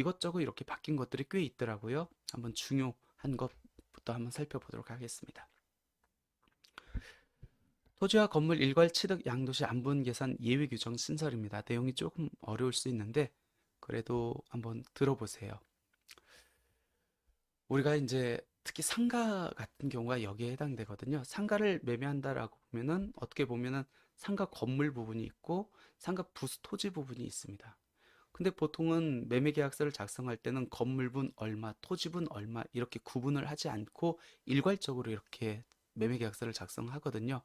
이것저것 이렇게 바뀐 것들이 꽤 있더라고요. 한번 중요한 것부터 한번 살펴보도록 하겠습니다. 토지와 건물 일괄 취득 양도시 안분 계산 예외 규정 신설입니다. 내용이 조금 어려울 수 있는데 그래도 한번 들어보세요. 우리가 이제 특히 상가 같은 경우가 여기에 해당되거든요. 상가를 매매한다라고 보면은 어떻게 보면은 상가 건물 부분이 있고 상가 부수 토지 부분이 있습니다. 근데 보통은 매매 계약서를 작성할 때는 건물분 얼마, 토지분 얼마 이렇게 구분을 하지 않고 일괄적으로 이렇게 매매 계약서를 작성하거든요.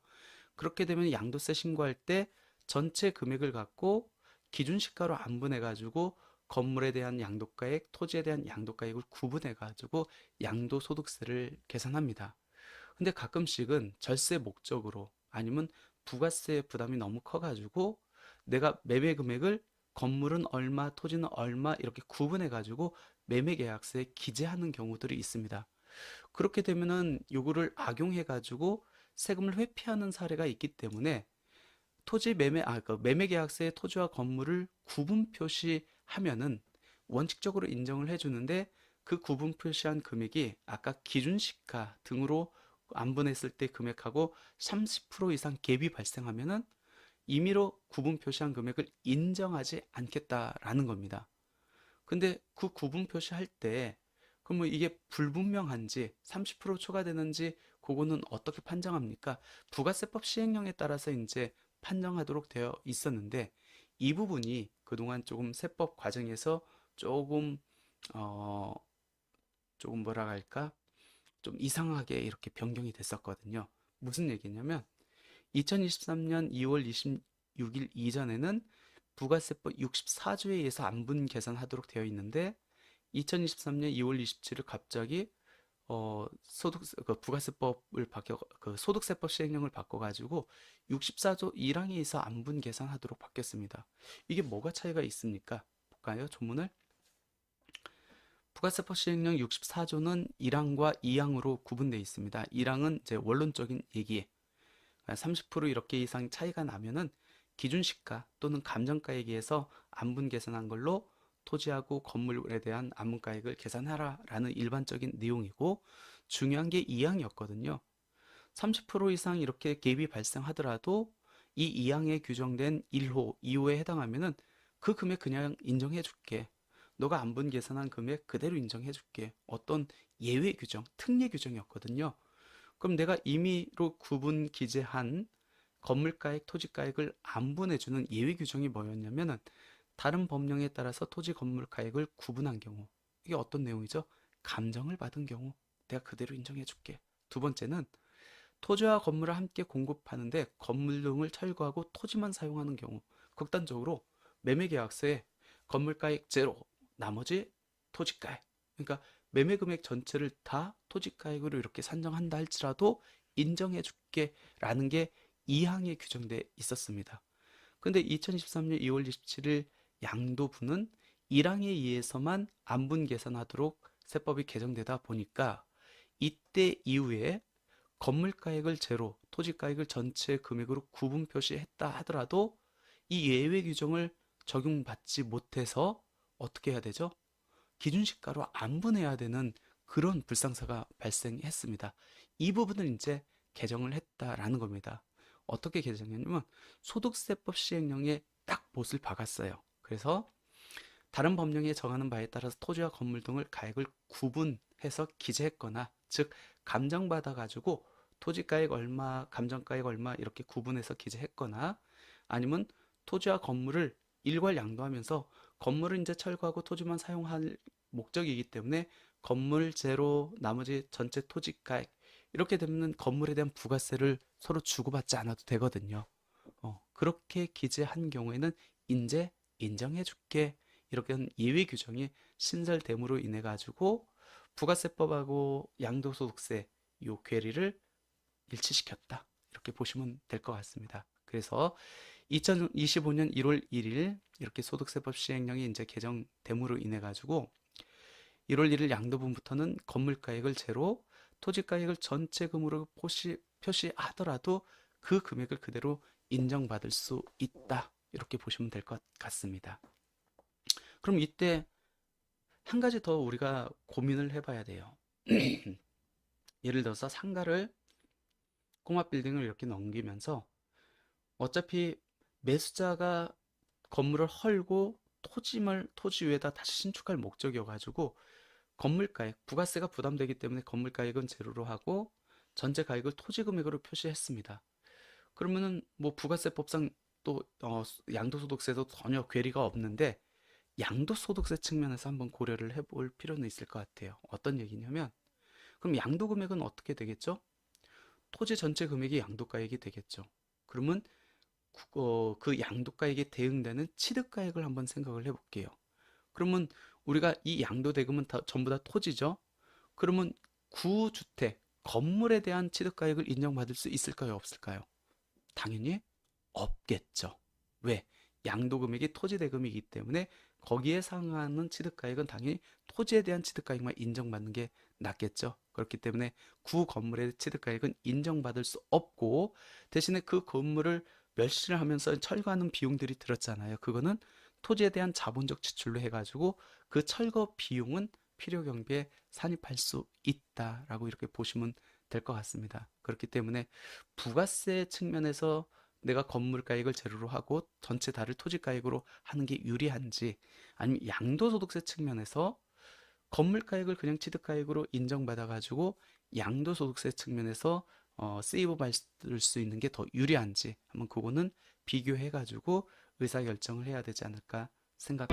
그렇게 되면 양도세 신고할 때 전체 금액을 갖고 기준시가로 안분해 가지고 건물에 대한 양도가액, 토지에 대한 양도가액을 구분해 가지고 양도소득세를 계산합니다. 근데 가끔씩은 절세 목적으로 아니면 부가세 부담이 너무 커 가지고 내가 매매 금액을 건물은 얼마, 토지는 얼마 이렇게 구분해 가지고 매매 계약서에 기재하는 경우들이 있습니다. 그렇게 되면은 요거를 악용해 가지고 세금을 회피하는 사례가 있기 때문에 토지 매매 그 매매 계약서에 토지와 건물을 구분 표시하면은 원칙적으로 인정을 해주는데 그 구분 표시한 금액이 아까 기준시가 등으로 안분했을 때 금액하고 30% 이상 갭이 발생하면은 임의로 구분 표시한 금액을 인정하지 않겠다라는 겁니다. 근데 그 구분 표시할 때 그럼 뭐 이게 불분명한지 30% 초과되는지 그거는 어떻게 판정합니까? 부가세법 시행령에 따라서 이제 판정하도록 되어 있었는데 이 부분이 그동안 조금 세법 과정에서 조금 어 조금 뭐라 할까? 좀 이상하게 이렇게 변경이 됐었거든요. 무슨 얘기냐면 2023년 2월 26일 이전에는 부가세법 64조에 의해서 안분 계산하도록 되어 있는데 2023년 2월 27일 갑자기 부가세법을 바뀌어 그 소득세법 시행령을 바꿔가지고 64조 1항에 의해서 안분 계산하도록 바뀌었습니다. 이게 뭐가 차이가 있습니까? 볼까요? 조문을. 부가세법 시행령 64조는 1항과 2항으로 구분되어 있습니다. 1항은 이제 원론적인 얘기, 30% 이렇게 이상 차이가 나면은 기준시가 또는 감정가에 의해서 안분 계산한 걸로 토지하고 건물에 대한 안분가액을 계산하라라는 일반적인 내용이고 중요한 게 2항이었거든요. 30% 이상 이렇게 갭이 발생하더라도 이 2항에 규정된 1호, 2호에 해당하면은 그 금액 그냥 인정해 줄게. 너가 안분 계산한 금액 그대로 인정해 줄게. 어떤 예외 규정, 특례 규정이었거든요. 그럼 내가 임의로 구분 기재한 건물가액, 토지가액을 안분해주는 예외 규정이 뭐였냐면은 다른 법령에 따라서 토지 건물가액을 구분한 경우 이게 어떤 내용이죠? 감정을 받은 경우 내가 그대로 인정해줄게. 두 번째는 토지와 건물을 함께 공급하는데 건물 등을 철거하고 토지만 사용하는 경우 극단적으로 매매계약서에 건물가액 제로 나머지 토지가액 그러니까 매매금액 전체를 다 토지가액으로 이렇게 산정한다 할지라도 인정해줄게 라는 게 2항에 규정돼 있었습니다. 근데 2023년 2월 27일 양도부는 1항에 의해서만 안분 계산하도록 세법이 개정되다 보니까 이때 이후에 건물가액을 제로, 토지가액을 전체 금액으로 구분 표시했다 하더라도 이 예외 규정을 적용받지 못해서 어떻게 해야 되죠? 기준시가로 안분해야 되는 그런 불상사가 발생했습니다. 이 부분을 이제 개정을 했다라는 겁니다. 어떻게 개정했냐면 소득세법 시행령에 딱 못을 박았어요. 그래서 다른 법령에 정하는 바에 따라서 토지와 건물 등을 가액을 구분해서 기재했거나 즉 감정받아 가지고 토지가액 얼마, 감정가액 얼마 이렇게 구분해서 기재했거나 아니면 토지와 건물을 일괄 양도하면서 건물을 이제 철거하고 토지만 사용할 목적이기 때문에 건물 제로 나머지 전체 토지가액 이렇게 되면 건물에 대한 부가세를 서로 주고받지 않아도 되거든요. 그렇게 기재한 경우에는 이제 인정해줄게 이렇게 한 예외 규정이 신설됨으로 인해 가지고 부가세법하고 양도소득세 요 괴리를 일치시켰다 이렇게 보시면 될 것 같습니다. 그래서 2025년 1월 1일 이렇게 소득세법 시행령이 이제 개정됨으로 인해 가지고 1월 1일 양도분부터는 건물가액을 제로, 토지가액을 전체금으로 표시하더라도 그 금액을 그대로 인정받을 수 있다. 이렇게 보시면 될 것 같습니다. 그럼 이때 한 가지 더 우리가 고민을 해봐야 돼요. 예를 들어서 상가를 꼬마 빌딩을 이렇게 넘기면서 어차피 매수자가 건물을 헐고 토지 위에다 다시 신축할 목적이어가지고 건물가액, 부가세가 부담되기 때문에 건물가액은 제로로 하고 전체 가액을 토지 금액으로 표시했습니다. 그러면은 뭐 부가세법상 또 양도소득세도 전혀 괴리가 없는데 양도소득세 측면에서 한번 고려를 해볼 필요는 있을 것 같아요. 어떤 얘기냐면 그럼 양도 금액은 어떻게 되겠죠? 토지 전체 금액이 양도가액이 되겠죠. 그러면 그 양도가액에 대응되는 취득가액을 한번 생각을 해볼게요. 그러면 우리가 이 양도대금은 전부 다 토지죠. 그러면 구주택, 건물에 대한 취득가액을 인정받을 수 있을까요? 없을까요? 당연히 없겠죠. 왜? 양도금액이 토지대금이기 때문에 거기에 상응하는 취득가액은 당연히 토지에 대한 취득가액만 인정받는 게 낫겠죠. 그렇기 때문에 구 건물의 취득가액은 인정받을 수 없고 대신에 그 건물을 멸실을 하면서 철거하는 비용들이 들었잖아요. 그거는 토지에 대한 자본적 지출로 해가지고 그 철거 비용은 필요 경비에 산입할 수 있다라고 이렇게 보시면 될 것 같습니다. 그렇기 때문에 부가세 측면에서 내가 건물가액을 제로로 하고 전체 다를 토지가액으로 하는 게 유리한지 아니면 양도소득세 측면에서 건물가액을 그냥 취득가액으로 인정받아가지고 양도소득세 측면에서 세이브 받을 수 있는 게 더 유리한지 한번 그거는 비교해가지고 의사결정을 해야 되지 않을까 생각합니다.